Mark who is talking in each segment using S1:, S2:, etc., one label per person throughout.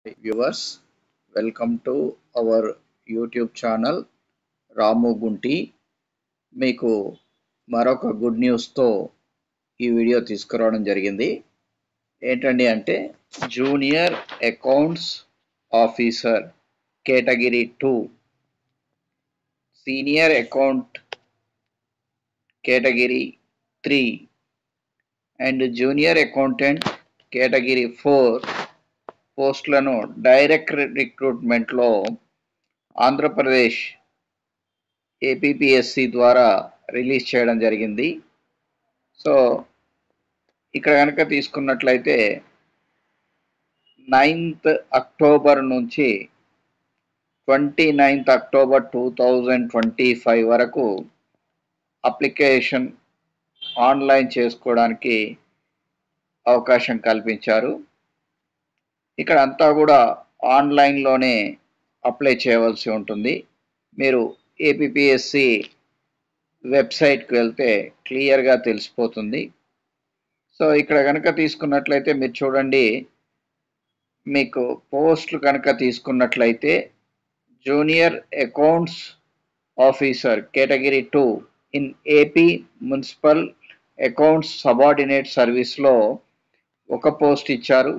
S1: Viewers, welcome to our YouTube channel Ramu Gunti. మీకు మరొక good న్యూస్తో ఈ వీడియో తీసుకురావడం జరిగింది. ఏంటండి అంటే junior accounts officer category 2, senior account category 3 and junior accountant category 4 పోస్టులను డైరెక్ట్ రిక్రూట్మెంట్లో ఆంధ్రప్రదేశ్ ఏపీపీఎస్సి ద్వారా రిలీజ్ చేయడం జరిగింది. సో ఇక్కడ కనుక తీసుకున్నట్లయితే 9th అక్టోబర్ నుంచి 29th అక్టోబర్ 2025 వరకు అప్లికేషన్ ఆన్లైన్ చేసుకోవడానికి అవకాశం కల్పించారు. ఇక్కడ అంతా కూడా ఆన్లైన్లోనే అప్లై చేయవలసి ఉంటుంది. మీరు ఏపీపీఎస్సి వెబ్సైట్కి వెళ్తే క్లియర్గా తెలిసిపోతుంది. సో ఇక్కడ కనుక తీసుకున్నట్లయితే మీరు చూడండి, మీకు పోస్టులు కనుక తీసుకున్నట్లయితే junior accounts officer category 2 in AP municipal accounts subordinate సర్వీస్లో ఒక పోస్ట్ ఇచ్చారు.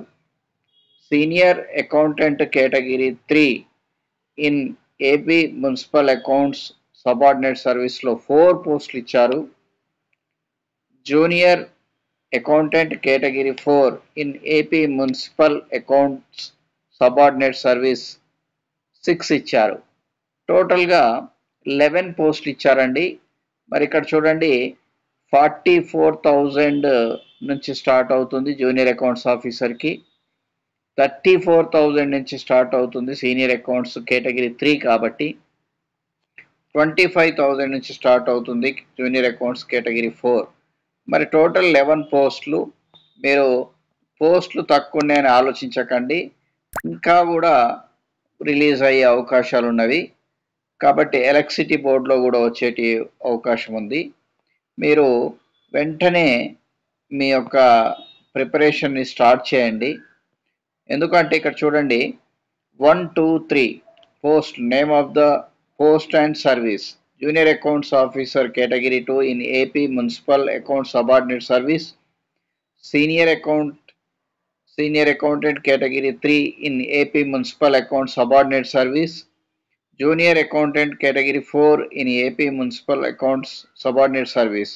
S1: Senior accountant category 3 in AP municipal accounts subordinate సర్వీస్లో 4 పోస్టులు ఇచ్చారు. Junior accountant category 4 in AP municipal accounts subordinate service 6 ఇచ్చారు. టోటల్గా 11 పోస్టులు ఇచ్చారండి. మరి ఇక్కడ చూడండి, 44,000 నుంచి స్టార్ట్ అవుతుంది జూనియర్ అకౌంట్స్ ఆఫీసర్కి, 34,000 నుంచి స్టార్ట్ అవుతుంది సీనియర్ అకౌంట్స్ కేటగిరీ 3 కాబట్టి, 25,000 నుంచి స్టార్ట్ అవుతుంది జూనియర్ అకౌంట్స్ కేటగిరీ 4. మరి టోటల్ 11 పోస్టులు. మీరు పోస్టులు తక్కువ ఉన్నాయని ఆలోచించకండి, ఇంకా కూడా రిలీజ్ అయ్యే అవకాశాలు ఉన్నవి కాబట్టి ఎలక్ట్రిసిటీ బోర్డులో కూడా వచ్చేటి అవకాశం ఉంది. మీరు వెంటనే మీ యొక్క ప్రిపరేషన్ని స్టార్ట్ చేయండి. ఎందుకంటే ఇక్కడ చూడండి, 1, 2, 3 post, name of the post and service, junior accounts officer category 2 in AP municipal account subordinate service, senior accountant category 3 in AP municipal account subordinate service, junior accountant category 4 in AP municipal accounts subordinate service.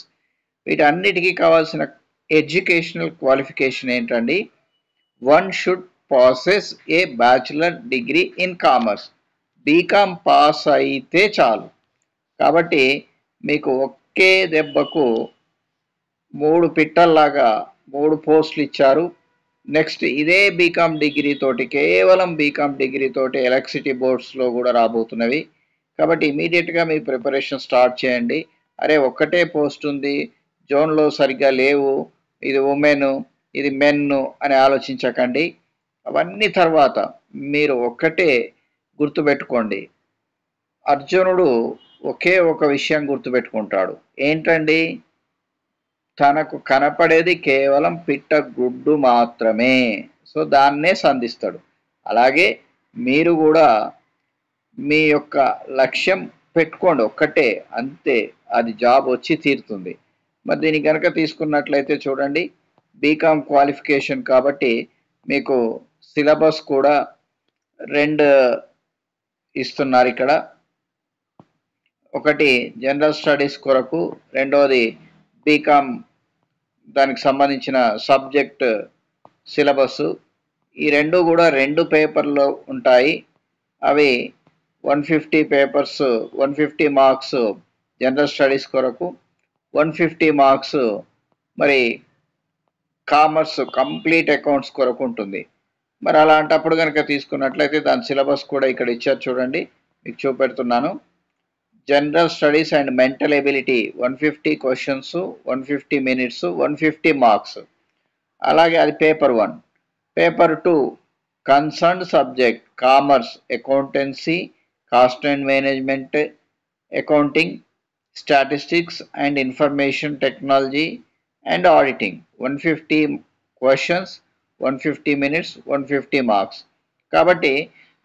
S1: వీటన్నిటికీ కావాల్సిన educational qualification ఏంటండి? 1 should possess a bachelor degree in commerce, BCom pass అయితే చాలు. కాబట్టి మీకు ఒకే దెబ్బకు 3 పిట్టల్లాగా 3 పోస్టులు ఇచ్చారు. నెక్స్ట్ ఇదే బీకామ్ డిగ్రీ తోటి, కేవలం బీకామ్ డిగ్రీ తోటి ఎలక్ట్రిసిటీ బోర్డ్స్లో కూడా రాబోతున్నవి. కాబట్టి ఇమీడియట్గా మీ ప్రిపరేషన్ స్టార్ట్ చేయండి. అరే ఒక్కటే పోస్ట్ ఉంది, జోన్లో సరిగ్గా లేవు, ఇది ఉమెన్ ఇది మెన్ అని ఆలోచించకండి. అవన్నీ తర్వాత మీరు ఒక్కటే గుర్తుపెట్టుకోండి, అర్జునుడు ఒకే ఒక విషయం గుర్తుపెట్టుకుంటాడు. ఏంటండి? తనకు కనపడేది కేవలం పిట్ట గుడ్డు మాత్రమే. సో దాన్నే సంధిస్తాడు. అలాగే మీరు కూడా మీ యొక్క లక్ష్యం పెట్టుకోండి, ఒక్కటే, అంతే, అది జాబ్ వచ్చి తీరుతుంది. మరి దీన్ని కనుక తీసుకున్నట్లయితే చూడండి, బీకామ్ క్వాలిఫికేషన్ కాబట్టి మీకు సిలబస్ కూడా 2 ఇస్తున్నారు ఇక్కడ. ఒకటి జనరల్ స్టడీస్ కొరకు, రెండవది బీకామ్ దానికి సంబంధించిన సబ్జెక్ట్ సిలబస్. ఈ రెండు కూడా 2 పేపర్లు ఉంటాయి. అవి 150 పేపర్స్, 150 మార్క్స్ జనరల్ స్టడీస్ కొరకు, 150 మార్క్స్ మరి కామర్స్ కంప్లీట్ అకౌంట్స్ కొరకు ఉంటుంది. మరి అలాంటప్పుడు కనుక తీసుకున్నట్లయితే దాని సిలబస్ కూడా ఇక్కడ ఇచ్చారు చూడండి, మీకు చూపెడుతున్నాను. General studies and mental ability 150 questions, 150 minutes, 150 marks. అలాగే అది paper 1. Paper 2 concern subject commerce, accountancy, cost and management, accounting, statistics and information technology and auditing. 150 questions, 150 minutes, 150 marks. కాబట్టి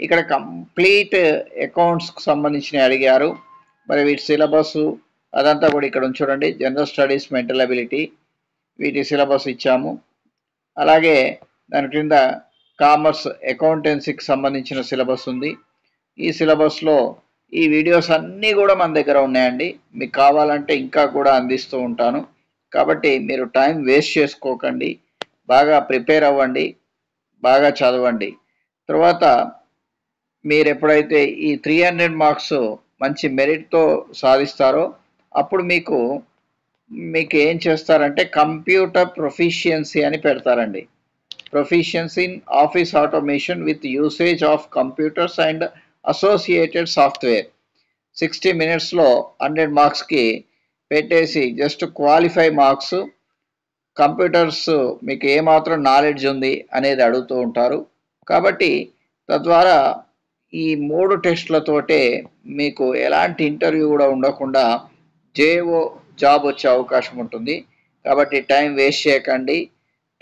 S1: ఇక్కడ కంప్లీట్ అకౌంట్స్కి సంబంధించినవి అడిగారు. మరి వీటి సిలబస్ అదంతా కూడా ఇక్కడ చూడండి. జనరల్ స్టడీస్, మెంటల్ అబిలిటీ, వీటి సిలబస్ ఇచ్చాము. అలాగే దాని క్రింద కామర్స్, అకౌంటెన్సీకి సంబంధించిన సిలబస్ ఉంది. ఈ సిలబస్లో ఈ వీడియోస్ అన్నీ కూడా మన దగ్గర ఉన్నాయండి. మీకు కావాలంటే ఇంకా కూడా అందిస్తూ ఉంటాను. కాబట్టి మీరు టైం వేస్ట్ చేసుకోకండి, బాగా ప్రిపేర్ అవ్వండి, బాగా చదవండి. తర్వాత మీరు ఎప్పుడైతే ఈ 300 మార్క్స్ మంచి మెరిట్తో సాధిస్తారో అప్పుడు మీకు ఏం చేస్తారంటే కంప్యూటర్ ప్రొఫిషియన్సీ అని పెడతారండి. Proficiency in office automation with usage of computers and associated software. 60 minutesలో 100 మార్క్స్కి పెట్టేసి జస్ట్ క్వాలిఫై మార్క్స్, కంప్యూటర్స్ మీకు ఏమాత్రం నాలెడ్జ్ ఉంది అనేది అడుగుతూ ఉంటారు. కాబట్టి తద్వారా ఈ 3 టెస్టులతోటే మీకు ఎలాంటి ఇంటర్వ్యూ కూడా ఉండకుండా జేఓ జాబ్ వచ్చే అవకాశం ఉంటుంది. కాబట్టి టైం వేస్ట్ చేయకండి,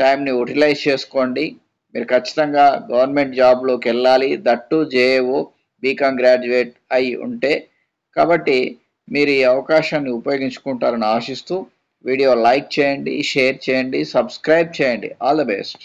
S1: టైంని యూటిలైజ్ చేసుకోండి. మీరు ఖచ్చితంగా గవర్నమెంట్ జాబ్లోకి వెళ్ళాలి, దట్టు జేఓ బీకామ్ గ్రాడ్యుయేట్ అయి ఉంటే. కాబట్టి మీరు ఈ అవకాశాన్ని ఉపయోగించుకుంటారని ఆశిస్తూ వీడియో లైక్ చేయండి, షేర్ చేయండి, సబ్స్క్రైబ్ చేయండి. All the best.